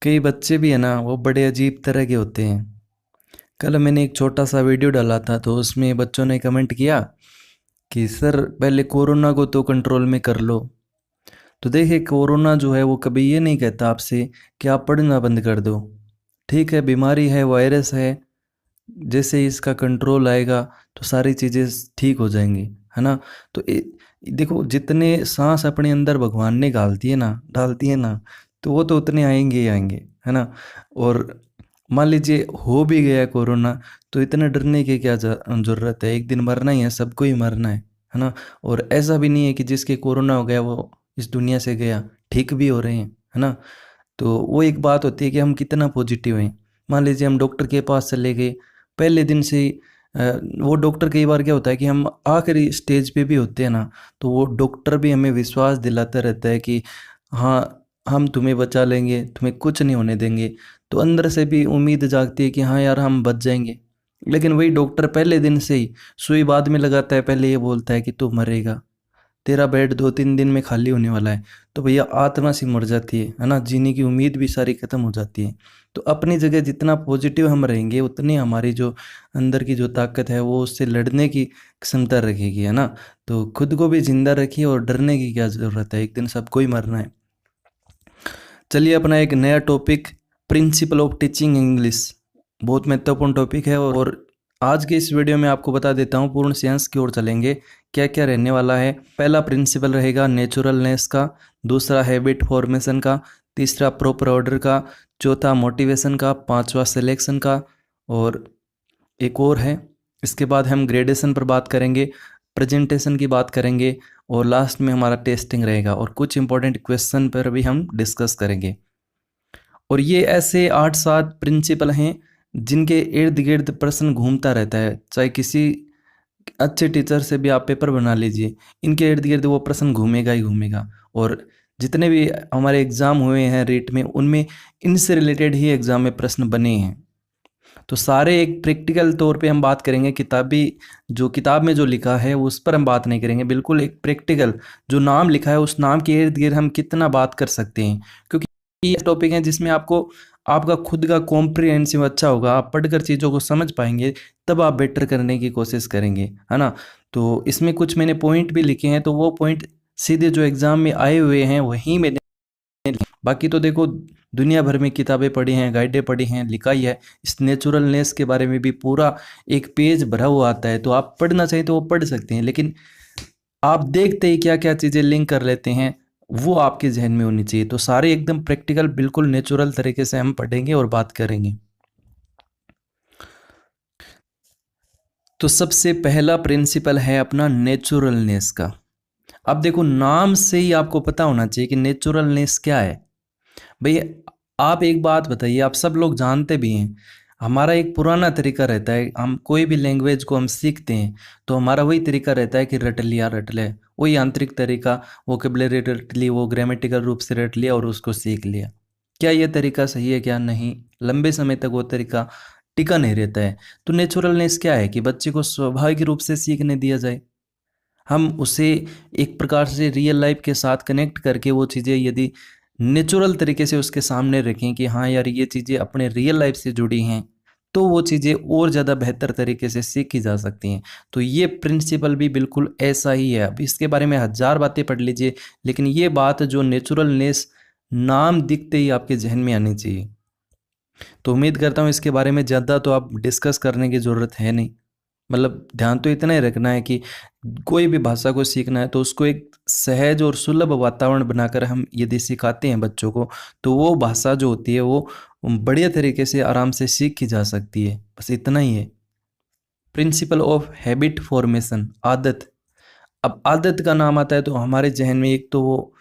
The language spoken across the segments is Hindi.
कई बच्चे भी है ना, वो बड़े अजीब तरह के होते हैं। कल मैंने एक छोटा सा वीडियो डाला था, तो उसमें बच्चों ने कमेंट किया कि सर पहले कोरोना को तो कंट्रोल में कर लो। तो देखिए, कोरोना जो है वो कभी ये नहीं कहता आपसे कि आप पढ़ना बंद कर दो। ठीक है, बीमारी है, वायरस है, जैसे ही इसका कंट्रोल आएगा तो सारी चीज़ें ठीक हो जाएंगी, है ना। तो देखो, जितने सांस अपने अंदर भगवान ने डालती है ना, तो वो तो उतने आएंगे ही आएंगे, है ना। और मान लीजिए हो भी गया कोरोना, तो इतना डरने की क्या जरूरत है। एक दिन मरना ही है, सबको ही मरना है ना। और ऐसा भी नहीं है कि जिसके कोरोना हो गया वो इस दुनिया से गया, ठीक भी हो रहे हैं, है ना। तो वो एक बात होती है कि हम कितना पॉजिटिव हैं। मान लीजिए हम डॉक्टर के पास चले गए, पहले दिन से ही वो डॉक्टर, कई बार क्या होता है कि हम आखिरी स्टेज पे भी होते हैं ना, तो वो डॉक्टर भी हमें विश्वास दिलाता रहता है कि हाँ, हम तुम्हें बचा लेंगे, तुम्हें कुछ नहीं होने देंगे। तो अंदर से भी उम्मीद जागती है कि हाँ यार, हम बच जाएंगे। लेकिन वही डॉक्टर पहले दिन से ही सुई बाद में लगाता है, पहले ये बोलता है कि तू मरेगा, तेरा बेड 2-3 दिन में खाली होने वाला है। तो भैया आत्मा सी मर जाती है ना, जीने की उम्मीद भी सारी खत्म हो जाती है। तो अपनी जगह जितना पॉजिटिव हम रहेंगे, उतनी हमारी जो अंदर की जो ताकत है वो उससे लड़ने की क्षमता रखेगी, है ना। तो खुद को भी जिंदा रखिए, और डरने की क्या ज़रूरत है, एक दिन सबको ही मरना है। चलिए, अपना एक नया topic, principal of teaching English, बहुत महत्वपूर्ण टॉपिक है। और आज के इस वीडियो में आपको बता देता हूँ, पूर्ण साइंस की ओर चलेंगे, क्या क्या रहने वाला है। पहला प्रिंसिपल रहेगा नेचुरलनेस का, दूसरा हैबिट फॉर्मेशन का, तीसरा प्रॉपर ऑर्डर का, चौथा मोटिवेशन का, पांचवा सिलेक्शन का, और एक और है। इसके बाद हम ग्रेडेशन पर बात करेंगे, प्रेजेंटेशन की बात करेंगे, और लास्ट में हमारा टेस्टिंग रहेगा, और कुछ इंपॉर्टेंट क्वेश्चन पर भी हम डिस्कस करेंगे। और ये ऐसे 8-7 प्रिंसिपल हैं जिनके इर्द गिर्द प्रश्न घूमता रहता है। चाहे किसी अच्छे टीचर से भी आप पेपर बना लीजिए, इनके इर्द गिर्द वो प्रश्न घूमेगा ही घूमेगा। और जितने भी हमारे एग्ज़ाम हुए हैं रेट में, उनमें इनसे रिलेटेड ही एग्ज़ाम में प्रश्न बने हैं। तो सारे एक प्रैक्टिकल तौर पे हम बात करेंगे, किताबी जो किताब में जो लिखा है उस पर हम बात नहीं करेंगे, बिल्कुल एक प्रैक्टिकल जो नाम लिखा है उस नाम के इर्द गिर्द हम कितना बात कर सकते हैं। क्योंकि ये टॉपिक है जिसमें आपको आपका खुद का कॉम्प्रिहेंसिव अच्छा होगा, आप पढ़कर चीज़ों को समझ पाएंगे, तब आप बेटर करने की कोशिश करेंगे, है ना। तो इसमें कुछ मैंने पॉइंट भी लिखे हैं, तो वो पॉइंट सीधे जो एग्ज़ाम में आए हुए हैं वहीं मैंने, बाकी तो देखो, दुनिया भर में किताबें पढ़ी हैं, गाइडें पढ़ी हैं, लिखा ही है। इस नेचुरलनेस के बारे में भी पूरा एक पेज भरा हुआ आता है, तो आप पढ़ना चाहिए तो वो पढ़ सकते हैं। लेकिन आप देखते ही क्या क्या चीज़ें लिंक कर लेते हैं, वो आपके जहन में होनी चाहिए। तो सारे एकदम प्रैक्टिकल, बिल्कुल नेचुरल तरीके से हम पढ़ेंगे और बात करेंगे। तो सबसे पहला प्रिंसिपल है अपना नेचुरलनेस का। अब देखो, नाम से ही आपको पता होना चाहिए कि नेचुरलनेस क्या है। भई, आप एक बात बताइए, आप सब लोग जानते भी हैं, हमारा एक पुराना तरीका रहता है, हम कोई भी लैंग्वेज को हम सीखते हैं तो हमारा वही तरीका रहता है कि रट लिया, रट ले, वही आंतरिक तरीका, वोकेबलरी रट ली, वो ग्रामेटिकल रूप से रट लिया और उसको सीख लिया। क्या ये तरीका सही है? क्या नहीं, लंबे समय तक वो तरीका टिका नहीं रहता है। तो नेचुरलनेस क्या है कि बच्चे को स्वाभाविक रूप से सीखने दिया जाए, हम उसे एक प्रकार से रियल लाइफ के साथ कनेक्ट करके वो चीज़ें यदि नेचुरल तरीके से उसके सामने रखें कि हाँ यार, ये चीज़ें अपने रियल लाइफ से जुड़ी हैं, तो वो चीज़ें और ज़्यादा बेहतर तरीके से सीखी जा सकती हैं। तो ये प्रिंसिपल भी बिल्कुल ऐसा ही है। अब इसके बारे में हज़ार बातें पढ़ लीजिए, लेकिन ये बात जो नेचुरलनेस, नाम दिखते ही आपके जहन में आनी चाहिए। तो उम्मीद करता हूँ इसके बारे में ज़्यादा तो आप डिस्कस करने की ज़रूरत है नहीं। मतलब ध्यान तो इतना ही रखना है कि कोई भी भाषा को सीखना है तो उसको एक सहज और सुलभ वातावरण बनाकर हम यदि सिखाते हैं बच्चों को, तो वो भाषा जो होती है वो बढ़िया तरीके से आराम से सीखी जा सकती है। बस इतना ही है। प्रिंसिपल ऑफ हैबिट फॉर्मेशन, आदत। अब आदत का नाम आता है तो हमारे जहन में एक तो वो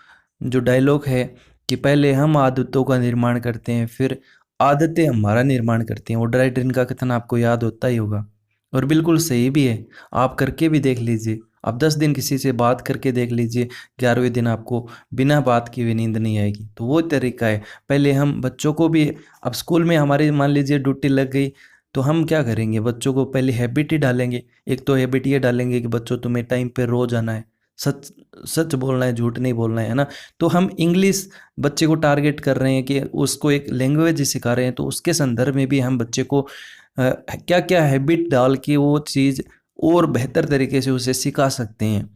जो डायलॉग है कि पहले हम आदतों का निर्माण करते हैं, फिर आदतें हमारा निर्माण करती हैं। वो ड्राई ट्रेन का कथन आपको याद होता ही होगा, और बिल्कुल सही भी है। आप करके भी देख लीजिए, आप 10 दिन किसी से बात करके देख लीजिए, 11वें दिन आपको बिना बात किए हुए नींद नहीं आएगी। तो वो तरीका है। पहले हम बच्चों को भी, अब स्कूल में हमारी मान लीजिए ड्यूटी लग गई, तो हम क्या करेंगे, बच्चों को पहले हैबिट ही डालेंगे। एक तो हैबिट ये डालेंगे कि बच्चों तुम्हें टाइम पे रोज आना है, सच सच बोलना है, झूठ नहीं बोलना है ना। तो हम इंग्लिश बच्चे को टारगेट कर रहे हैं कि उसको एक लैंग्वेज सिखा रहे हैं, तो उसके संदर्भ में भी हम बच्चे को क्या क्या हैबिट डाल के वो चीज़ और बेहतर तरीके से उसे सिखा सकते हैं।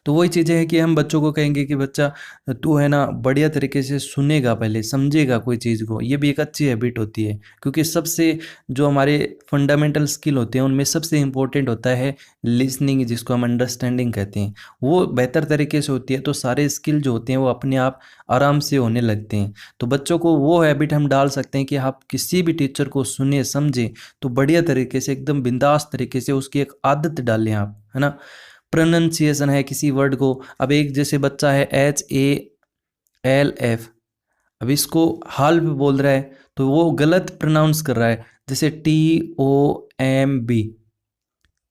तो वही चीज़ें हैं कि हम बच्चों को कहेंगे कि बच्चा तू है ना बढ़िया तरीके से सुनेगा, पहले समझेगा कोई चीज़ को, ये भी एक अच्छी हैबिट होती है। क्योंकि सबसे जो हमारे फंडामेंटल स्किल होते हैं उनमें सबसे इम्पोर्टेंट होता है लिसनिंग, जिसको हम अंडरस्टैंडिंग कहते हैं। वो बेहतर तरीके से होती है तो सारे स्किल जो होते हैं वो अपने आप आराम से होने लगते हैं। तो बच्चों को वो हैबिट हम डाल सकते हैं कि आप किसी भी टीचर को सुने समझें तो बढ़िया तरीके से एकदम बिंदास तरीके से उसकी एक आदत डालें आप, है ना। प्रोनंसिएशन है किसी वर्ड को, अब एक जैसे बच्चा है HALF, अब इसको हाल्फ बोल रहा है तो वो गलत प्रोनाउंस कर रहा है। जैसे TOMB,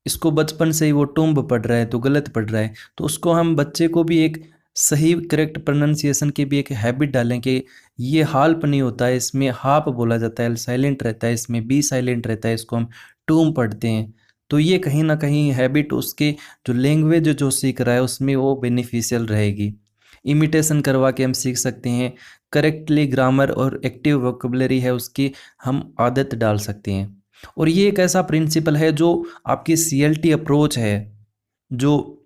इसको बचपन से ही वो टुम्ब पढ़ रहा है तो गलत पढ़ रहा है। तो उसको हम बच्चे को भी एक सही करेक्ट प्रोनंसिएशन की भी एक हैबिट डालें कि ये हाल्प नहीं होता है, इसमें हाप बोला जाता है, एल साइलेंट रहता है, इसमें बी साइलेंट रहता है, इसको हम टूम पढ़ते हैं। तो ये कहीं ना कहीं हैबिट उसके जो लैंग्वेज जो सीख रहा है उसमें वो बेनिफिशियल रहेगी। इमिटेशन करवा के हम सीख सकते हैं। करेक्टली ग्रामर और एक्टिव वोकेबलरी है उसकी हम आदत डाल सकते हैं। और ये एक ऐसा प्रिंसिपल है जो आपकी CLT अप्रोच है, जो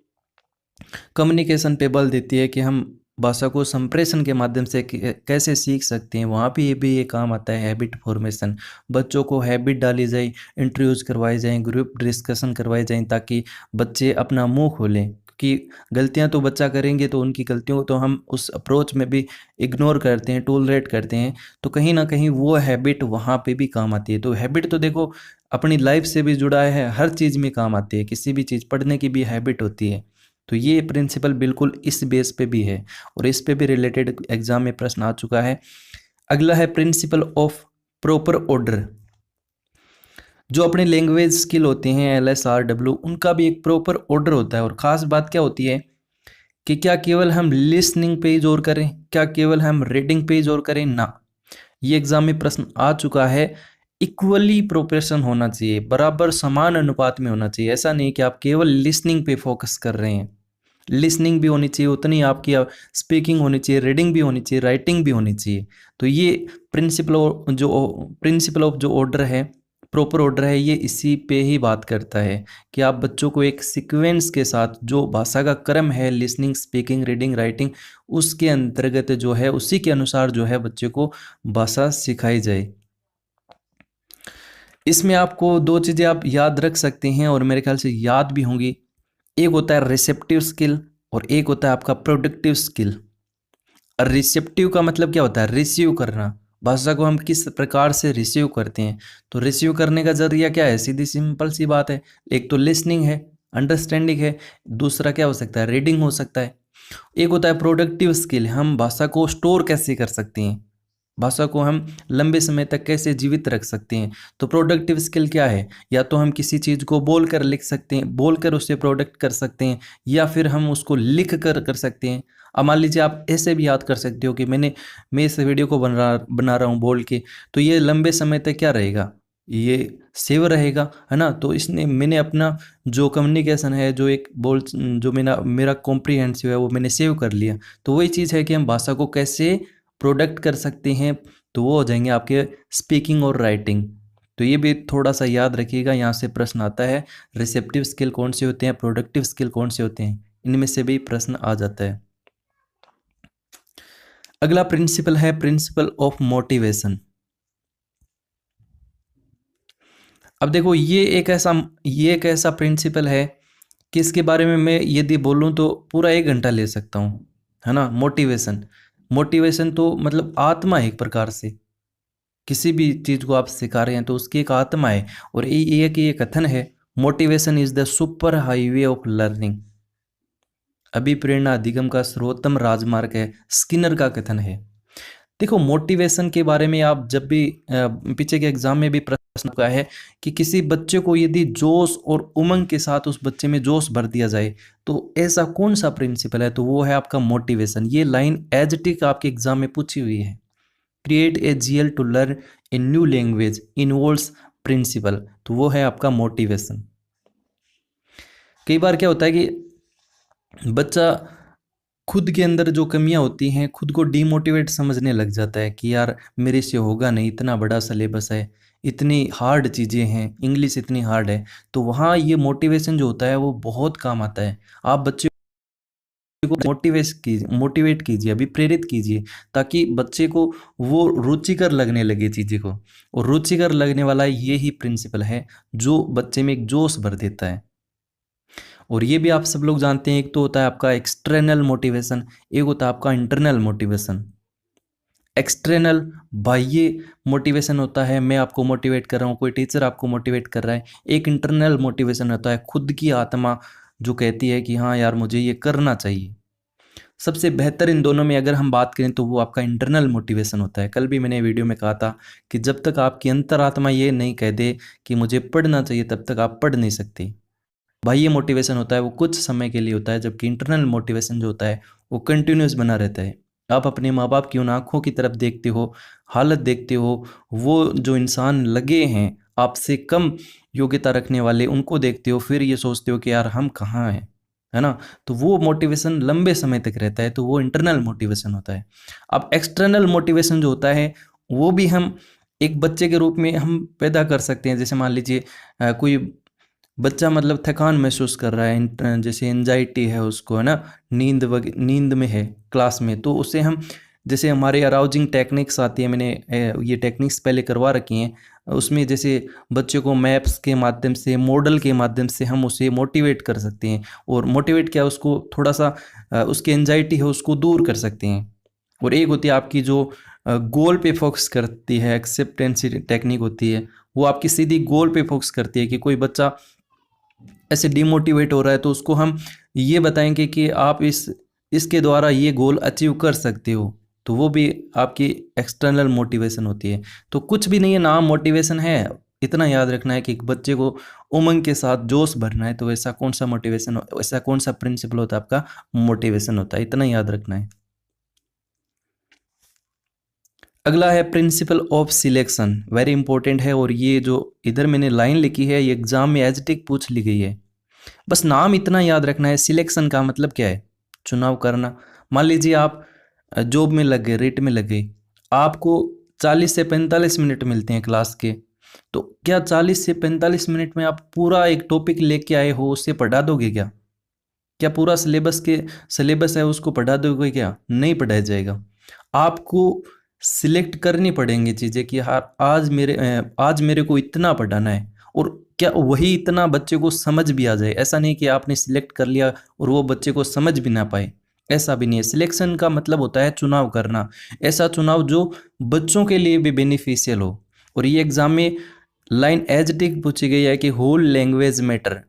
कम्युनिकेशन पे बल देती है कि हम भाषा को संप्रेषण के माध्यम से कैसे सीख सकते हैं। वहाँ पे ये भी ये काम आता है हैबिट फॉर्मेशन। बच्चों को हैबिट डाली जाए, इंट्रोड्यूस करवाई जाए, ग्रुप डिस्कशन करवाई जाए ताकि बच्चे अपना मुंह खोलें। क्योंकि गलतियां तो बच्चा करेंगे तो उनकी गलतियों को तो हम उस अप्रोच में भी इग्नोर करते हैं, टोलरेट करते हैं, तो कहीं ना कहीं वो हैबिट वहाँ पे भी काम आती है। तो हैबिट तो देखो अपनी लाइफ से भी जुड़ा है, हर चीज़ में काम आती है, किसी भी चीज़ पढ़ने की भी हैबिट होती है। तो ये प्रिंसिपल बिल्कुल इस बेस पे भी है और इस पे भी रिलेटेड एग्जाम में प्रश्न आ चुका है। अगला है प्रिंसिपल ऑफ प्रॉपर ऑर्डर। जो अपने लैंग्वेज स्किल होते हैं LSRW, उनका भी एक प्रॉपर ऑर्डर होता है। और ख़ास बात क्या होती है कि क्या केवल हम लिसनिंग पे ही जोर करें, क्या केवल हम रीडिंग पे ही जोर करें, ना। ये एग्जाम में प्रश्न आ चुका है। इक्वली प्रोपोर्शन होना चाहिए, बराबर समान अनुपात में होना चाहिए। ऐसा नहीं कि आप केवल लिसनिंग पे फोकस कर रहे हैं, लिसनिंग भी होनी चाहिए उतनी आपकी, स्पीकिंग होनी चाहिए, रीडिंग भी होनी चाहिए, राइटिंग भी होनी चाहिए। तो ये प्रिंसिपल ऑफ जो ऑर्डर है, प्रॉपर ऑर्डर है, ये इसी पे ही बात करता है कि आप बच्चों को एक सीक्वेंस के साथ जो भाषा का क्रम है, लिसनिंग, स्पीकिंग, रीडिंग, राइटिंग, उसके अंतर्गत जो है उसी के अनुसार जो है बच्चे को भाषा सिखाई जाए। इसमें आपको दो चीज़ें आप याद रख सकते हैं और मेरे ख्याल से याद भी होंगी। एक होता है रिसेप्टिव स्किल और एक होता है आपका प्रोडक्टिव स्किल। रिसेप्टिव का मतलब क्या होता है? रिसीव करना। भाषा को हम किस प्रकार से रिसीव करते हैं। तो रिसीव करने का जरिया क्या है? सीधी सिंपल सी बात है। एक तो लिसनिंग है, अंडरस्टैंडिंग है, दूसरा क्या हो सकता है? रीडिंग हो सकता है। एक होता है प्रोडक्टिव स्किल, हम भाषा को स्टोर कैसे कर सकते हैं, भाषा को हम लंबे समय तक कैसे जीवित रख सकते हैं। तो प्रोडक्टिव स्किल क्या है? या तो हम किसी चीज़ को बोलकर लिख सकते हैं, बोलकर उसे प्रोडक्ट कर सकते हैं, या फिर हम उसको लिख कर सकते हैं। अब मान लीजिए आप ऐसे भी याद कर सकते हो कि मैं इस वीडियो को बना रहा हूँ बोल के, तो ये लंबे समय तक क्या रहेगा, ये सेव रहेगा, है ना। तो इसने मैंने अपना जो कम्युनिकेशन है, जो एक बोल जो मेरा कॉम्प्रिहेंसिव है वो मैंने सेव कर लिया। तो वही चीज़ है कि हम भाषा को कैसे प्रोडक्ट कर सकते हैं। तो वो हो जाएंगे आपके स्पीकिंग और राइटिंग। तो ये भी थोड़ा सा याद रखिएगा, यहाँ से प्रश्न आता है। रिसेप्टिव स्किल कौन से होते हैं, प्रोडक्टिव स्किल कौन से होते हैं, इनमें से भी प्रश्न आ जाता है। अगला प्रिंसिपल है प्रिंसिपल ऑफ मोटिवेशन। अब देखो ये एक ऐसा प्रिंसिपल है कि इसके बारे में मैं यदि बोलूँ तो पूरा 1 घंटा ले सकता हूँ, है ना। मोटिवेशन, मोटिवेशन तो मतलब आत्मा है एक प्रकार से। किसी भी चीज़ को आप सिखा रहे हैं तो उसकी एक आत्मा है। और ये कथन है, motivation is the super highway of learning. अभिप्रेरणा अधिगम का सर्वोत्तम राजमार्ग है, स्किनर का कथन है। देखो मोटिवेशन के बारे में आप जब भी पीछे के एग्जाम में भी प्रश्न का है कि किसी बच्चे को यदि जोश और उमंग के साथ उस बच्चे में जोश भर दिया जाए तो ऐसा कौन सा प्रिंसिपल है, तो वो है आपका मोटिवेशन। ये लाइन एज इट इज आपके एग्जाम में पूछी हुई है। Create a zeal to learn a new language involves principle, तो वो है आपका मोटिवेशन। कई बार क्या होता है कि बच्चा खुद के अंदर जो कमियां होती हैं खुद को डीमोटिवेट समझने लग जाता है कि यार मेरे से होगा नहीं, इतना बड़ा सिलेबस है, इतनी हार्ड चीज़ें हैं, इंग्लिश इतनी हार्ड है। तो वहाँ ये मोटिवेशन जो होता है वो बहुत काम आता है। आप बच्चे को मोटिवेट कीजिए, अभी प्रेरित कीजिए, ताकि बच्चे को वो रुचिकर लगने लगे चीज़ें को। और रुचिकर लगने वाला ये ही प्रिंसिपल है जो बच्चे में एक जोश भर देता है। और ये भी आप सब लोग जानते हैं, एक तो होता है आपका एक्सटर्नल मोटिवेशन, एक होता है आपका इंटरनल मोटिवेशन। एक्सटर्नल बाह्य मोटिवेशन होता है, मैं आपको मोटिवेट कर रहा हूँ, कोई टीचर आपको मोटिवेट कर रहा है। एक इंटरनल मोटिवेशन होता है खुद की आत्मा जो कहती है कि हाँ यार मुझे ये करना चाहिए। सबसे बेहतर इन दोनों में अगर हम बात करें तो वो आपका इंटरनल मोटिवेशन होता है। कल भी मैंने वीडियो में कहा था कि जब तक आपकी अंतरात्मा ये नहीं कह दे कि मुझे पढ़ना चाहिए, तब तक आप पढ़ नहीं सकते। बाह्य मोटिवेशन होता है वो कुछ समय के लिए होता है, जबकि इंटरनल मोटिवेशन जो होता है वो कंटिन्यूस बना रहता है। आप अपने माँ बाप की उन आँखों की तरफ देखते हो, हालत देखते हो, वो जो इंसान लगे हैं आपसे कम योग्यता रखने वाले, उनको देखते हो, फिर ये सोचते हो कि यार हम कहाँ हैं, है ना? तो वो मोटिवेशन लंबे समय तक रहता है, तो वो इंटरनल मोटिवेशन होता है। अब एक्सटर्नल मोटिवेशन जो होता है वो भी हम एक बच्चे के रूप में हम पैदा कर सकते हैं। जैसे मान लीजिए कोई बच्चा मतलब थकान महसूस कर रहा है, जैसे एंजाइटी है उसको, है ना, नींद में है क्लास में, तो उसे हम, जैसे हमारे अराउजिंग टेक्निक्स आती है, मैंने ये टेक्निक्स पहले करवा रखी हैं, उसमें जैसे बच्चे को मैप्स के माध्यम से, मॉडल के माध्यम से हम उसे मोटिवेट कर सकते हैं। और मोटिवेट क्या, उसको थोड़ा सा उसकी एंजाइटी है उसको दूर कर सकते हैं। और एक होती है आपकी जो गोल पे फोकस करती है, एक्सेप्टेंसी टेक्निक होती है, वो आपकी सीधी गोल पे फोकस करती है कि कोई बच्चा ऐसे डिमोटिवेट हो रहा है तो उसको हम ये बताएंगे कि आप इसके द्वारा ये गोल अचीव कर सकते हो। तो वो भी आपकी एक्सटर्नल मोटिवेशन होती है। तो कुछ भी नहीं है, नाम मोटिवेशन है। इतना याद रखना है कि एक बच्चे को उमंग के साथ जोश भरना है, तो ऐसा कौन सा मोटिवेशन, ऐसा कौन सा प्रिंसिपल होता है आपका, मोटिवेशन होता है। इतना याद रखना है। अगला है principle of selection, very important है। और ये जो इधर मैंने लाइन लिखी है ये एग्जाम में एज टिक पूछ ली गई है। बस नाम इतना याद रखना है, सिलेक्शन का मतलब क्या है, चुनाव करना। मान लीजिए आप जॉब में लग गए, रेट में लग गए, आपको 40 से 45 मिनट मिलते हैं क्लास के। तो क्या 40 से 45 मिनट में आप पूरा एक टॉपिक लेके आए हो उससे पढ़ा दोगे क्या? क्या पूरा सिलेबस है उसको पढ़ा दोगे क्या? नहीं पढ़ाया जाएगा। आपको सिलेक्ट करनी पड़ेंगी चीज़ें कि हाँ आज मेरे को इतना पढ़ाना है। और क्या वही इतना बच्चे को समझ भी आ जाए? ऐसा नहीं कि आपने सिलेक्ट कर लिया और वो बच्चे को समझ भी ना पाए, ऐसा भी नहीं है। सिलेक्शन का मतलब होता है चुनाव करना, ऐसा चुनाव जो बच्चों के लिए भी बेनिफिशियल हो। और ये एग्जाम में लाइन एज टिक पूछी गई है कि होल लैंग्वेज मैटर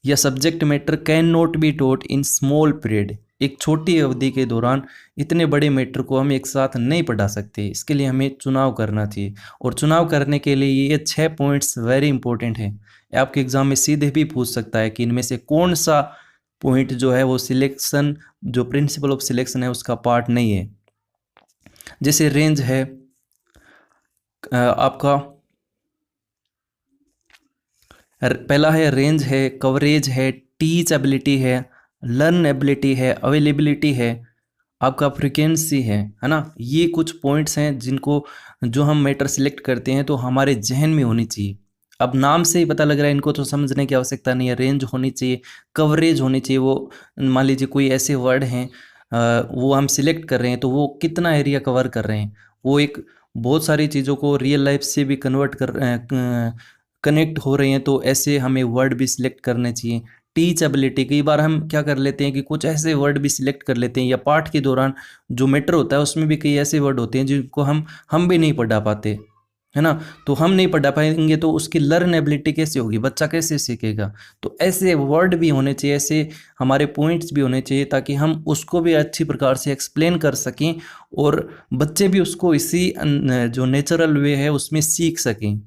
या subject matter can not be taught in small period. एक छोटी अवधि के दौरान इतने बड़े मैटर को हम एक साथ नहीं पढ़ा सकते, इसके लिए हमें चुनाव करना चाहिए। और चुनाव करने के लिए ये 6 पॉइंट्स वेरी इंपॉर्टेंट है। आपके एग्जाम में सीधे भी पूछ सकता है कि इनमें से कौन सा पॉइंट जो है वो सिलेक्शन, जो प्रिंसिपल ऑफ सिलेक्शन है उसका पार्ट नहीं है। जैसे रेंज है आपका, पहला है रेंज है, कवरेज है, टीच एबिलिटी है, लर्न एबिलिटी है, अवेलेबिलिटी है, आपका फ्रिक्वेंसी है ना। ये कुछ पॉइंट्स हैं जिनको, जो हम मैटर सिलेक्ट करते हैं तो हमारे जहन में होनी चाहिए। अब नाम से ही पता लग रहा है, इनको तो समझने की आवश्यकता नहीं है। रेंज होनी चाहिए, कवरेज होनी चाहिए। वो मान लीजिए कोई ऐसे वर्ड हैं, वो हम सिलेक्ट कर रहे हैं तो वो कितना एरिया कवर कर रहे हैं, वो एक बहुत सारी चीज़ों को रियल लाइफ से भी कनेक्ट हो रहे हैं, तो ऐसे हमें वर्ड भी सिलेक्ट करने चाहिए। टीच एबिलिटी, कई बार हम क्या कर लेते हैं कि कुछ ऐसे वर्ड भी सिलेक्ट कर लेते हैं, या पाठ के दौरान जो मैटर होता है उसमें भी कई ऐसे वर्ड होते हैं जिनको हम भी नहीं पढ़ा पाते, है ना। तो हम नहीं पढ़ा पाएंगे तो उसकी लर्न एबिलिटी कैसे होगी, बच्चा कैसे सीखेगा? तो ऐसे वर्ड भी होने चाहिए, ऐसे हमारे पॉइंट्स भी होने चाहिए, ताकि हम उसको भी अच्छी प्रकार से एक्सप्लेन कर सकें और बच्चे भी उसको इसी जो नेचुरल वे है उसमें सीख सकें।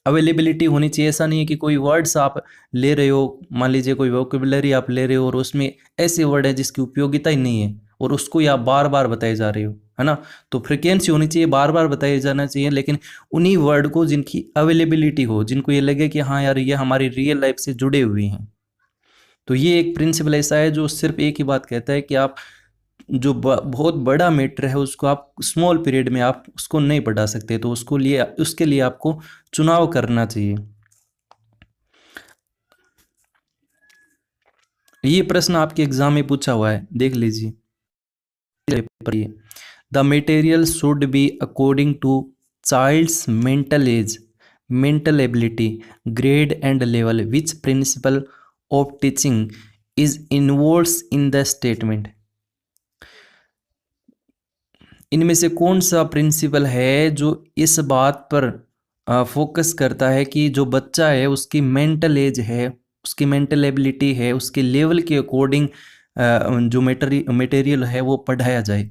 अवेलेबिलिटी होनी चाहिए, ऐसा नहीं है कि कोई वर्ड्स आप ले रहे हो, मान लीजिए कोई वोकेबलरी आप ले रहे हो और उसमें ऐसे वर्ड है जिसकी उपयोगिता ही नहीं है और उसको ही आप बार बार बताए जा रहे हो, है ना। तो फ्रिक्वेंसी होनी चाहिए, बार बार बताए जाना चाहिए, लेकिन उन्हीं वर्ड को जिनकी अवेलेबिलिटी हो, जिनको ये लगे कि हाँ यार ये हमारी रियल लाइफ से जुड़े हुए हैं। तो ये एक प्रिंसिपल ऐसा है जो सिर्फ एक ही बात कहता है कि आप जो बहुत बड़ा मैटर है उसको आप स्मॉल पीरियड में आप उसको नहीं पढ़ा सकते, तो उसके लिए आपको चुनाव करना चाहिए। ये प्रश्न आपके एग्जाम में पूछा हुआ है, देख लीजिए। The material should be according to child's mental age, mental ability, grade and level, which principle of teaching is involves in the statement. इनमें से कौन सा प्रिंसिपल है जो इस बात पर फोकस करता है कि जो बच्चा है उसकी मेंटल एज है, उसकी मेंटल एबिलिटी है, उसके लेवल के अकॉर्डिंग जो मटेरियल है वो पढ़ाया जाए।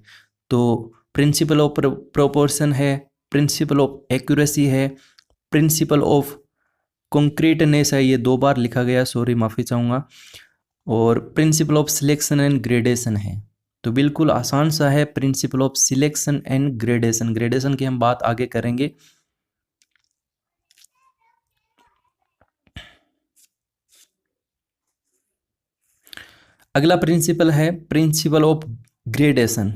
तो प्रिंसिपल ऑफ प्रोपोर्शन है, प्रिंसिपल ऑफ एक्यूरेसी है, प्रिंसिपल ऑफ कॉन्क्रीटनेस है, ये 2 बार लिखा गया, सॉरी माफ़ी चाहूँगा, और principle of selection and gradation है। तो बिल्कुल आसान सा है, principle of selection and gradation. Gradation की हम बात आगे करेंगे। अगला प्रिंसिपल है प्रिंसिपल ऑफ ग्रेडेशन।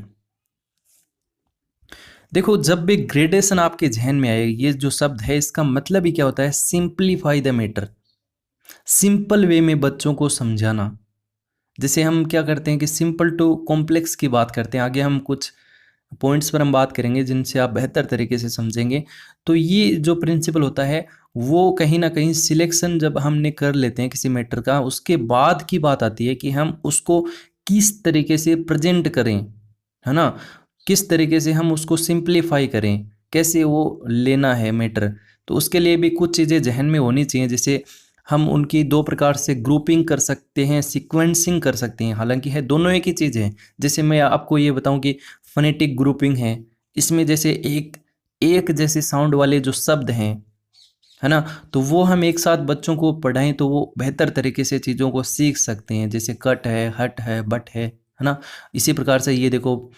देखो, जब भी ग्रेडेशन आपके जहन में आए, ये जो शब्द है इसका मतलब ही क्या होता है, simplify the matter, simple way में बच्चों को समझाना। जैसे हम क्या करते हैं कि सिंपल टू कॉम्प्लेक्स की बात करते हैं, आगे हम कुछ पॉइंट्स पर हम बात करेंगे जिनसे आप बेहतर तरीके से समझेंगे। तो ये जो प्रिंसिपल होता है वो कहीं ना कहीं सिलेक्शन जब हमने कर लेते हैं किसी मैटर का, उसके बाद की बात आती है कि हम उसको किस तरीके से प्रेजेंट करें, है ना, किस तरीके से हम उसको सिंप्लीफाई करें, कैसे वो लेना है मैटर। तो उसके लिए भी कुछ चीज़ें जहन में होनी चाहिए। जैसे हम उनकी 2 प्रकार से ग्रुपिंग कर सकते हैं, सीक्वेंसिंग कर सकते हैं, हालांकि है दोनों एक ही चीज़ है। जैसे मैं आपको ये बताऊं कि फोनेटिक ग्रुपिंग है, इसमें जैसे एक एक जैसे साउंड वाले जो शब्द हैं, है ना, तो वो हम एक साथ बच्चों को पढ़ाएं तो वो बेहतर तरीके से चीज़ों को सीख सकते हैं। जैसे कट है, हट है, बट है ना। इसी प्रकार से ये देखो,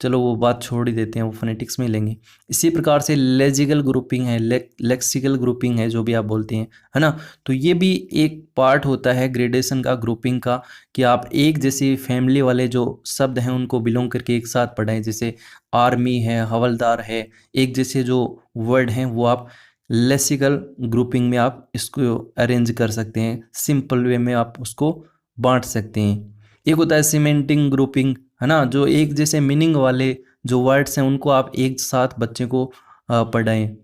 चलो वो बात छोड़ ही देते हैं, वो फोनेटिक्स में ही लेंगे। इसी प्रकार से लेजिकल ग्रुपिंग है, लेक्सिकल ग्रुपिंग है, जो भी आप बोलते हैं, है ना। तो ये भी एक पार्ट होता है ग्रेडेशन का, ग्रुपिंग का, कि आप एक जैसी फैमिली वाले जो शब्द हैं उनको बिलोंग करके एक साथ पढ़ाएं। जैसे आर्मी है, हवलदार है, एक जैसे जो वर्ड हैं वो आप लेक्सिकल ग्रुपिंग में आप इसको अरेंज कर सकते हैं, सिंपल वे में आप उसको बांट सकते हैं। एक होता है सीमेंटिंग ग्रुपिंग, है ना, जो एक जैसे मीनिंग वाले जो वर्ड्स हैं उनको आप एक साथ बच्चे को पढ़ाएं।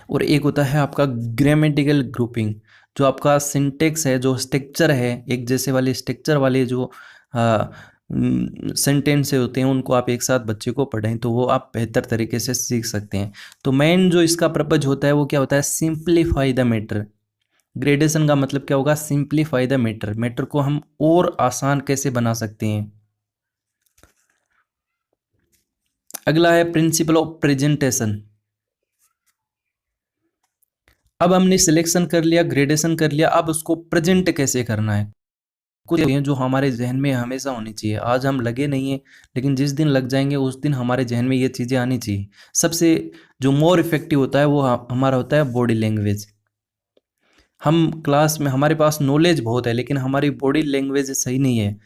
और एक होता है आपका ग्रामेटिकल ग्रुपिंग, जो आपका सिंटेक्स है, जो स्ट्रक्चर है, एक जैसे वाले स्ट्रक्चर वाले जो सेंटेंस होते हैं उनको आप एक साथ बच्चे को पढ़ें तो वो आप बेहतर तरीके से सीख सकते हैं। तो मेन जो इसका पर्पज होता है वो क्या होता है, सिंप्लीफाई द मैटर। ग्रेडेशन का मतलब क्या होगा, सिंप्लीफाई द मैटर, मैटर को हम और आसान कैसे बना सकते हैं। अगला है प्रिंसिपल ऑफ प्रेजेंटेशन। अब हमने सिलेक्शन कर लिया, ग्रेडेशन कर लिया, अब उसको प्रेजेंट कैसे करना है। कुछ हैं जो हमारे जहन में हमेशा होनी चाहिए, आज हम लगे नहीं हैं लेकिन जिस दिन लग जाएंगे उस दिन हमारे जहन में ये चीज़ें आनी चाहिए। सबसे जो मोर इफेक्टिव होता है वो हमारा होता है बॉडी लैंग्वेज। हम क्लास में, हमारे पास नॉलेज बहुत है लेकिन हमारी बॉडी लैंग्वेज सही नहीं है,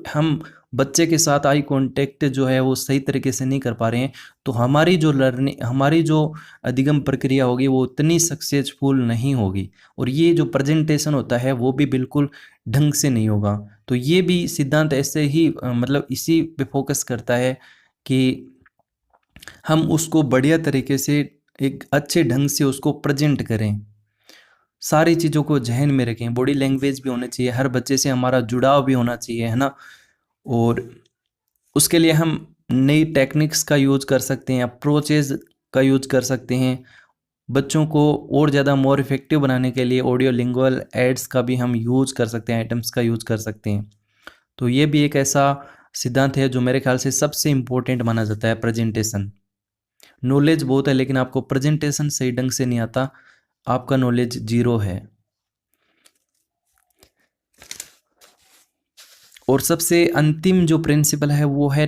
हम बच्चे के साथ आई कांटेक्ट जो है वो सही तरीके से नहीं कर पा रहे हैं, तो हमारी जो लर्निंग, हमारी जो अधिगम प्रक्रिया होगी वो उतनी सक्सेसफुल नहीं होगी, और ये जो प्रेजेंटेशन होता है वो भी बिल्कुल ढंग से नहीं होगा। तो ये भी सिद्धांत ऐसे ही मतलब इसी पे फोकस करता है कि हम उसको बढ़िया तरीके से एक अच्छे ढंग से उसको प्रेजेंट करें, सारी चीज़ों को जहन में रखें, बॉडी लैंग्वेज भी होनी चाहिए, हर बच्चे से हमारा जुड़ाव भी होना चाहिए, है ना। और उसके लिए हम नई टेक्निक्स का यूज़ कर सकते हैं, अप्रोचेज का यूज़ कर सकते हैं। बच्चों को और ज़्यादा मोर इफेक्टिव बनाने के लिए ऑडियो लिंगुअल एड्स का भी हम यूज़ कर सकते हैं, आइटम्स का यूज़ कर सकते हैं। तो ये भी एक ऐसा सिद्धांत है जो मेरे ख्याल से सबसे इम्पोर्टेंट माना जाता है, प्रेजेंटेशन। नॉलेज बहुत है लेकिन आपको प्रेजेंटेशन सही ढंग से नहीं आता, आपका नॉलेज जीरो है। और सबसे अंतिम जो प्रिंसिपल है वो है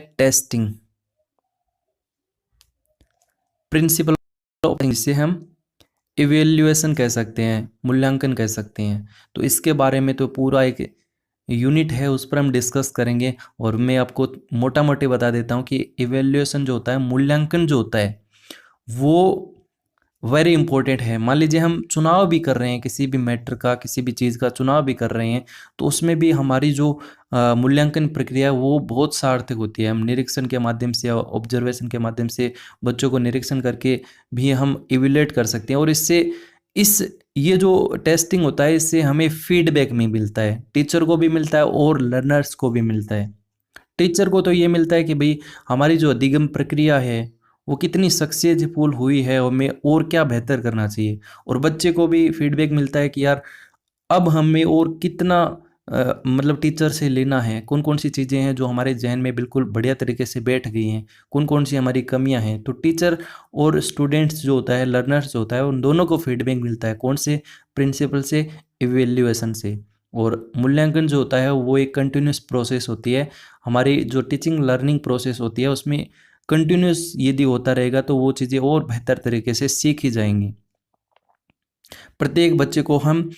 इवेल्युएशन कह सकते हैं, मूल्यांकन कह सकते हैं। तो इसके बारे में तो पूरा एक यूनिट है, उस पर हम डिस्कस करेंगे। और मैं आपको मोटा मोटी बता देता हूँ कि इवेल्युएशन जो होता है, मूल्यांकन जो होता है, वो वेरी इंपॉर्टेंट है। मान लीजिए हम चुनाव भी कर रहे हैं, किसी भी मैटर का, किसी भी चीज़ का चुनाव भी कर रहे हैं, तो उसमें भी हमारी जो मूल्यांकन प्रक्रिया है वो बहुत सार्थक होती है। हम निरीक्षण के माध्यम से, ऑब्जर्वेशन के माध्यम से, बच्चों को निरीक्षण करके भी हम इवेल्युएट कर सकते हैं। और इससे इस ये जो टेस्टिंग होता है, इससे हमें फीडबैक में मिलता है, टीचर को भी मिलता है और लर्नर्स को भी मिलता है। टीचर को तो ये मिलता है कि भाई हमारी जो अधिगम प्रक्रिया है वो कितनी सक्सेसफुल हुई है और मैं और क्या बेहतर करना चाहिए। और बच्चे को भी फीडबैक मिलता है कि यार अब हमें और कितना मतलब टीचर से लेना है, कौन कौन सी चीज़ें हैं जो हमारे जहन में बिल्कुल बढ़िया तरीके से बैठ गई हैं, कौन कौन सी हमारी कमियां हैं। तो टीचर और स्टूडेंट्स जो होता है, लर्नर्स जो होता है, उन दोनों को फीडबैक मिलता है। कौन से? प्रिंसिपल से, इवेल्युएशन से। और मूल्यांकन जो होता है वो एक कंटिन्यूस प्रोसेस होती है। हमारी जो टीचिंग लर्निंग प्रोसेस होती है उसमें कंटिन्यूस यदि होता रहेगा तो वो चीज़ें और बेहतर तरीके से सीखी जाएंगी। प्रत्येक बच्चे को हम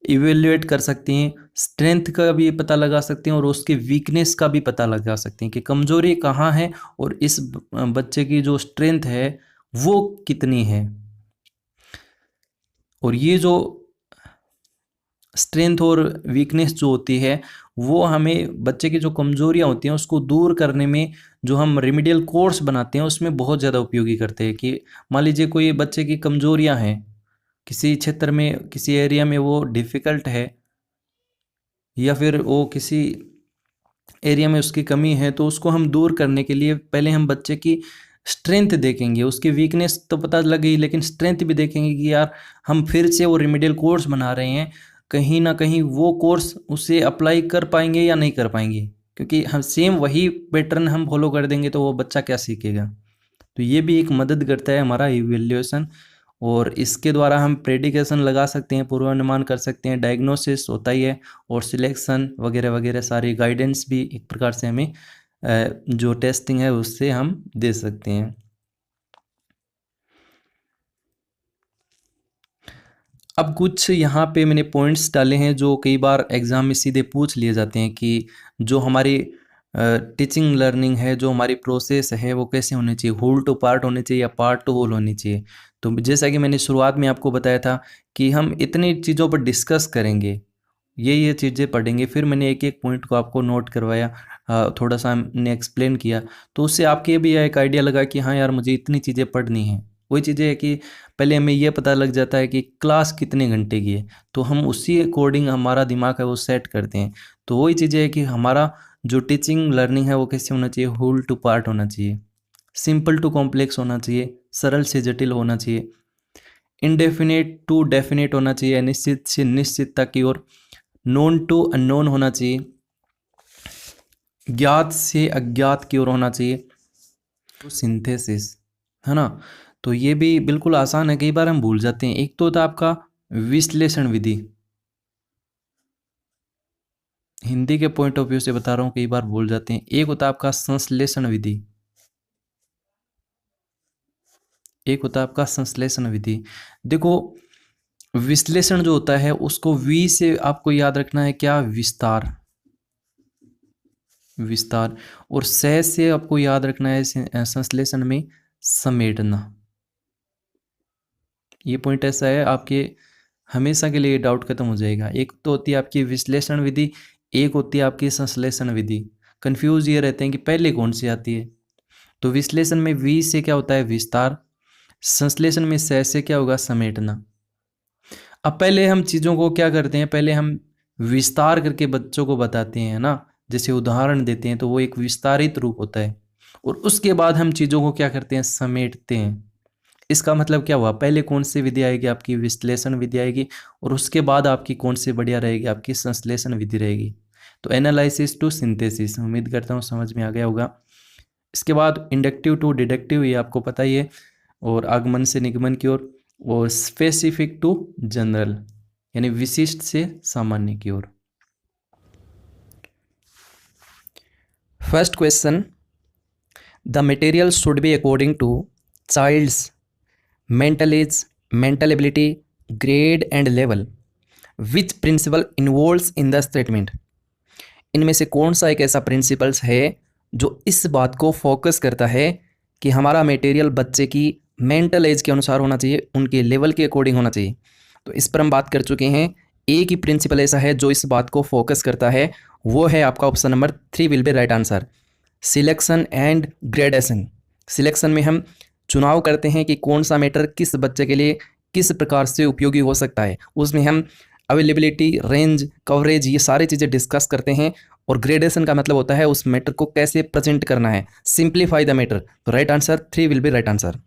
इवेल्युएट कर सकते हैं, स्ट्रेंथ का भी पता लगा सकते हैं और उसके वीकनेस का भी पता लगा सकते हैं कि कमजोरी कहाँ है और इस बच्चे की जो स्ट्रेंथ है वो कितनी है। और ये जो स्ट्रेंथ और वीकनेस जो होती है वो हमें बच्चे की जो कमजोरियां होती हैं उसको दूर करने में, जो हम रेमेडियल कोर्स बनाते हैं उसमें बहुत ज़्यादा उपयोगी करते हैं। कि मान लीजिए कोई बच्चे की कमजोरियां हैं, किसी क्षेत्र में, किसी एरिया में वो डिफ़िकल्ट है, या फिर वो किसी एरिया में उसकी कमी है, तो उसको हम दूर करने के लिए पहले हम बच्चे की स्ट्रेंथ देखेंगे। उसकी वीकनेस तो पता लग गई, लेकिन स्ट्रेंथ भी देखेंगे कि यार हम फिर से वो रेमेडियल कोर्स बना रहे हैं, कहीं ना कहीं वो कोर्स उसे अप्लाई कर पाएंगे या नहीं कर पाएंगे। क्योंकि हम सेम वही पैटर्न हम फॉलो कर देंगे तो वो बच्चा क्या सीखेगा। तो ये भी एक मदद करता है हमारा इवेल्युएशन। और इसके द्वारा हम प्रेडिकेशन लगा सकते हैं, पूर्वानुमान कर सकते हैं, डायग्नोसिस होता ही है, और सिलेक्शन वगैरह वगैरह सारी गाइडेंस भी एक प्रकार से हमें जो टेस्टिंग है उससे हम दे सकते हैं। अब कुछ यहाँ पे मैंने पॉइंट्स डाले हैं जो कई बार एग्ज़ाम में सीधे पूछ लिए जाते हैं कि जो हमारी टीचिंग लर्निंग है, जो हमारी प्रोसेस है, वो कैसे होनी चाहिए, होल टू पार्ट होनी चाहिए या पार्ट टू होल होनी चाहिए। तो जैसा कि मैंने शुरुआत में आपको बताया था कि हम इतनी चीज़ों पर डिस्कस करेंगे, ये चीज़ें पढ़ेंगे, फिर मैंने एक एक पॉइंट को आपको नोट करवाया, थोड़ा सा हमने एक्सप्लेन किया, तो उससे आपके भी एक आइडिया लगा कि हाँ यार मुझे इतनी चीज़ें पढ़नी हैं। वही चीज़ें है कि पहले हमें ये पता लग जाता है कि क्लास कितने घंटे की है, तो हम उसी अकॉर्डिंग हमारा दिमाग है वो सेट करते हैं। तो वही चीज़ें है कि हमारा जो टीचिंग लर्निंग है वो कैसे होना चाहिए, होल टू पार्ट होना चाहिए, सिंपल टू कॉम्प्लेक्स होना चाहिए, सरल से जटिल होना चाहिए, इनडेफिनेट टू डेफिनेट होना चाहिए, निश्चित से निश्चितता की ओर, नोन टू अननोन होना चाहिए, ज्ञात से अज्ञात की ओर होना चाहिए, तो सिंथेसिस, है ना। तो ये भी बिल्कुल आसान है, कई बार हम भूल जाते हैं। एक तो होता है आपका विश्लेषण विधि, हिंदी के पॉइंट ऑफ व्यू से बता रहा हूँ, कई बार भूल जाते हैं। एक होता है आपका संश्लेषण विधि, एक होता है आपका संश्लेषण विधि। देखो विश्लेषण जो होता है उसको वी से आपको याद रखना है क्या, विस्तार, विस्तार। और से आपको याद रखना है संश्लेषण में समेटना। ये पॉइंट ऐसा है आपके हमेशा के लिए डाउट खत्म हो जाएगा। एक तो होती है आपकी विश्लेषण विधि, एक होती है आपकी संश्लेषण विधि। कंफ्यूज ये रहते हैं कि पहले कौन सी आती है। तो विश्लेषण में वी से क्या होता है, विस्तार। संश्लेषण में से क्या होगा, समेटना। अब पहले हम चीज़ों को क्या करते हैं, पहले हम विस्तार करके बच्चों को बताते हैं ना, जैसे उदाहरण देते हैं, तो वो एक विस्तारित रूप होता है। और उसके बाद हम चीज़ों को क्या करते हैं, समेटते हैं। इसका मतलब क्या हुआ, पहले कौन सी विधि आएगी, आपकी विश्लेषण विधि आएगी, और उसके बाद आपकी कौन सी बढ़िया रहेगी, आपकी संश्लेषण विधि रहेगी। तो एनालिसिस टू सिंथेसिस, उम्मीद करता हूँ समझ में आ गया होगा। इसके बाद इंडक्टिव टू डिडक्टिव, ये आपको पता ही है, और आगमन से निगमन की ओर, और स्पेसिफिक टू जनरल, यानी विशिष्ट से सामान्य की ओर। First question, the material should be according to child's mental age, mental ability, grade and level, which principle involves in the statement. इनमें से कौन सा एक ऐसा प्रिंसिपल्स है जो इस बात को फोकस करता है कि हमारा मटेरियल बच्चे की मेंटल एज के अनुसार होना चाहिए, उनके लेवल के अकॉर्डिंग होना चाहिए। तो इस पर हम बात कर चुके हैं। एक ही प्रिंसिपल ऐसा है जो इस बात को फोकस करता है, वो है आपका option number 3 will be right answer, selection and gradation. Selection में हम चुनाव करते हैं कि कौन सा मैटर किस बच्चे के लिए किस प्रकार से उपयोगी हो सकता है, उसमें हम अवेलेबिलिटी, रेंज, कवरेज, ये सारी चीज़ें डिस्कस करते हैं। और ग्रेडेशन का मतलब होता है उस मैटर को कैसे प्रेजेंट करना है, सिंप्लीफाई द मैटर। तो right answer 3 will be right answer.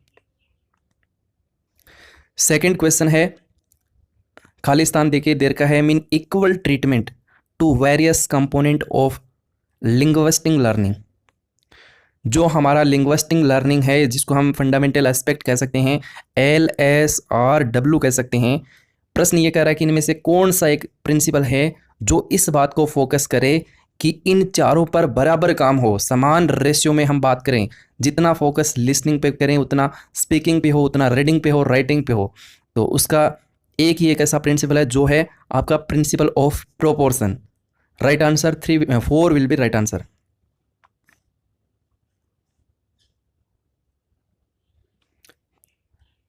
Second question है, खालिस्तान देखिए देर का है, mean equal treatment to various component of linguistic learning. जो हमारा लिंग्विस्टिक लर्निंग है, जिसको हम फंडामेंटल एस्पेक्ट कह सकते हैं, LSRW कह सकते हैं। प्रश्न ये कह रहा है कि इनमें से कौन सा एक प्रिंसिपल है जो इस बात को फोकस करे कि इन चारों पर बराबर काम हो, समान रेशियो में हम बात करें, जितना फोकस लिसनिंग पे करें उतना स्पीकिंग पे हो, उतना रीडिंग पे हो, राइटिंग पे हो। तो उसका एक ही एक ऐसा प्रिंसिपल है जो है आपका principle of proportion. Right answer 4 will be right answer.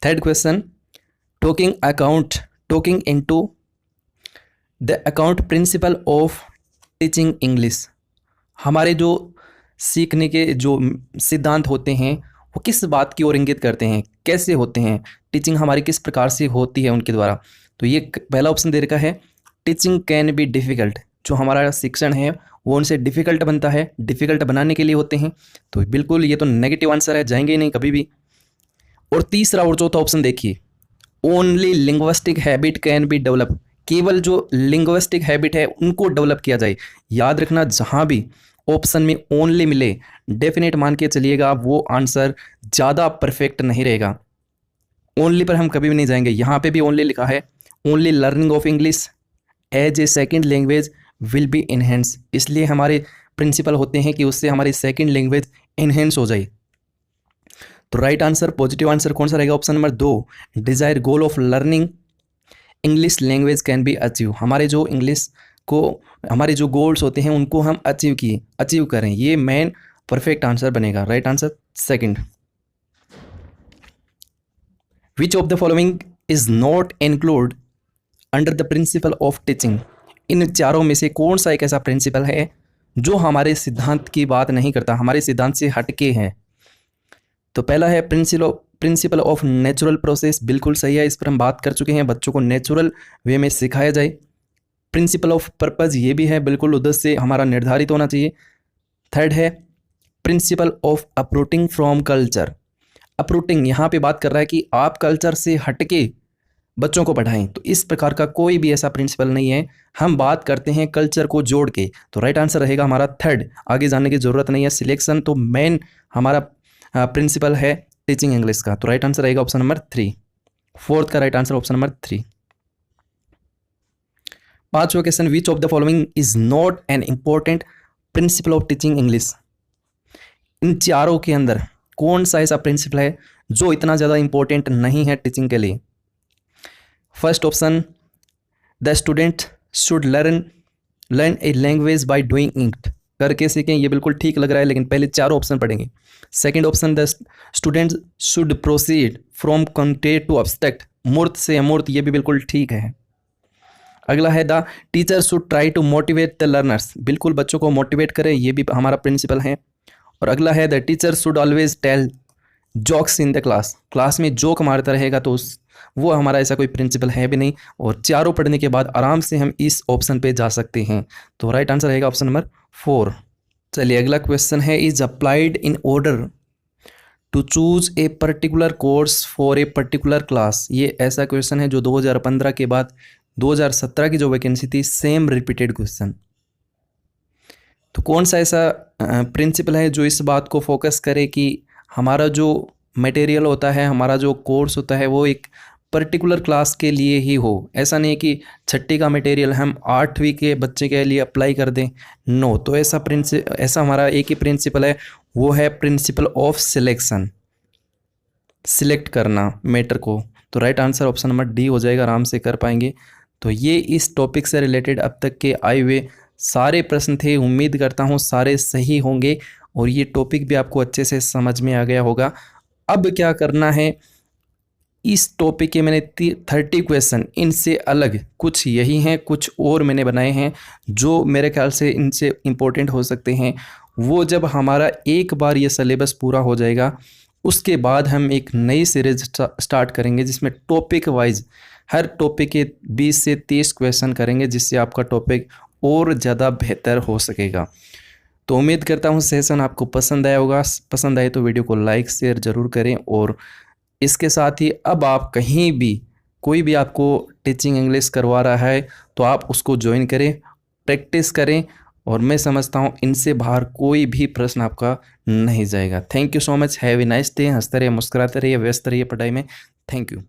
Third question, talking into the account principal of teaching English. हमारे जो सीखने के जो सिद्धांत होते हैं वो किस बात की ओर इंगित करते हैं, कैसे होते हैं, टीचिंग हमारी किस प्रकार से होती है उनके द्वारा। तो ये पहला ऑप्शन दे रखा है, टीचिंग कैन बी डिफ़िकल्ट। जो हमारा शिक्षण है वो उनसे डिफ़िकल्ट बनता है, डिफ़िकल्ट बनाने के लिए होते हैं। तो बिल्कुल ये तो नेगेटिव आंसर है, जाएंगे ही नहीं कभी भी। और तीसरा और चौथा ऑप्शन देखिए, only linguistic habit can be develop. केवल जो लिंग्विस्टिक हैबिट है उनको डेवलप किया जाए। याद रखना, जहाँ भी ऑप्शन में ओनली मिले डेफिनेट मान के चलिएगा, वो आंसर ज़्यादा परफेक्ट नहीं रहेगा। ओनली पर हम कभी भी नहीं जाएंगे। यहाँ पे भी ओनली लिखा है, only learning of English as a second language will be enhance. इसलिए हमारे प्रिंसिपल होते हैं कि उससे हमारी सेकेंड लैंग्वेज इनहेंस हो जाए। तो राइट आंसर, पॉजिटिव आंसर कौन सा रहेगा? Option number 2, desire goal of learning English language can be achieve. हमारे जो इंग्लिश को, हमारे जो गोल्स होते हैं उनको हम अचीव करें, ये मेन परफेक्ट आंसर बनेगा। Right answer second. Which of the following is not include under the principle of teaching. इन चारों में से कौन सा एक ऐसा प्रिंसिपल है जो हमारे सिद्धांत की बात नहीं करता, हमारे सिद्धांत से हटके है? तो पहला है प्रिंसिपल ऑफ नेचुरल प्रोसेस। बिल्कुल सही है, इस पर हम बात कर चुके हैं, बच्चों को नेचुरल वे में सिखाया जाए। प्रिंसिपल ऑफ पर्पस, ये भी है, बिल्कुल उद्देश्य हमारा निर्धारित होना चाहिए। थर्ड है principle of uprooting from culture. Uprooting यहाँ पे बात कर रहा है कि आप कल्चर से हटके बच्चों को पढ़ाएं। तो इस प्रकार का कोई भी ऐसा प्रिंसिपल नहीं है, हम बात करते हैं कल्चर को जोड़ के। तो राइट आंसर रहेगा हमारा थर्ड। आगे जाने की जरूरत नहीं है। सिलेक्शन तो मेन हमारा प्रिंसिपल है टीचिंग इंग्लिश का। तो राइट आंसर रहेगा ऑप्शन नंबर 3। फोर्थ का राइट आंसर ऑप्शन नंबर 3। पांचवा question, which of the following is not an important principle of teaching English. इन चारों के अंदर कौन सा ऐसा प्रिंसिपल है जो इतना ज़्यादा इंपॉर्टेंट नहीं है टीचिंग के लिए? First option, the student should learn a language by doing it. करके सीखें, ये बिल्कुल ठीक लग रहा है, लेकिन पहले चारों ऑप्शन पढ़ेंगे। Second option, the student should proceed from concrete to abstract, मूर्त से अमूर्त, ये भी बिल्कुल ठीक है। अगला है the teacher should try to motivate the learners, बिल्कुल बच्चों को मोटिवेट करें, ये भी हमारा प्रिंसिपल है। और अगला है the teacher should always tell jokes in the class, class में जोक मारता रहेगा, तो वो हमारा ऐसा कोई प्रिंसिपल है भी नहीं। और चारों पढ़ने के बाद आराम से हम इस ऑप्शन पे जा सकते हैं। तो राइट आंसर रहेगा ऑप्शन नंबर 4। चलिए अगला क्वेश्चन है, is applied in order to choose a particular course for a particular class. ये ऐसा क्वेश्चन है जो 2015 के बाद 2017 की जो वैकेंसी थी, सेम रिपीटेड क्वेश्चन। तो कौन सा ऐसा प्रिंसिपल है जो इस बात को फोकस करे कि हमारा जो मटेरियल होता है, हमारा जो कोर्स होता है, वो एक पर्टिकुलर क्लास के लिए ही हो। ऐसा नहीं कि छठी का मटेरियल हम 8वीं के बच्चे के लिए अप्लाई कर दें, नो। तो ऐसा हमारा एक ही प्रिंसिपल है, वो है प्रिंसिपल ऑफ सिलेक्शन, सिलेक्ट करना मैटर को। तो right answer option number D हो जाएगा, आराम से कर पाएंगे। तो ये इस टॉपिक से रिलेटेड अब तक के आए हुए सारे प्रश्न थे। उम्मीद करता हूँ सारे सही होंगे और ये टॉपिक भी आपको अच्छे से समझ में आ गया होगा। अब क्या करना है, इस टॉपिक के मैंने 30 क्वेश्चन इनसे अलग कुछ यही हैं, कुछ और मैंने बनाए हैं जो मेरे ख्याल से इनसे इम्पोर्टेंट हो सकते हैं। वो जब हमारा एक बार ये सिलेबस पूरा हो जाएगा उसके बाद हम एक नई सीरीज स्टार्ट करेंगे जिसमें टॉपिक वाइज हर टॉपिक के 20 से 30 क्वेश्चन करेंगे, जिससे आपका टॉपिक और ज़्यादा बेहतर हो सकेगा। तो उम्मीद करता हूँ सेशन आपको पसंद आया होगा। पसंद आए तो वीडियो को लाइक शेयर ज़रूर करें। और इसके साथ ही अब आप कहीं भी कोई भी आपको टीचिंग इंग्लिश करवा रहा है तो आप उसको ज्वाइन करें, प्रैक्टिस करें, और मैं समझता हूँ इनसे बाहर कोई भी प्रश्न आपका नहीं जाएगा। Thank you so much, have a nice day. हंसते रहिए, मुस्कुराते रहिए, व्यस्त रहिए पढ़ाई में। Thank you.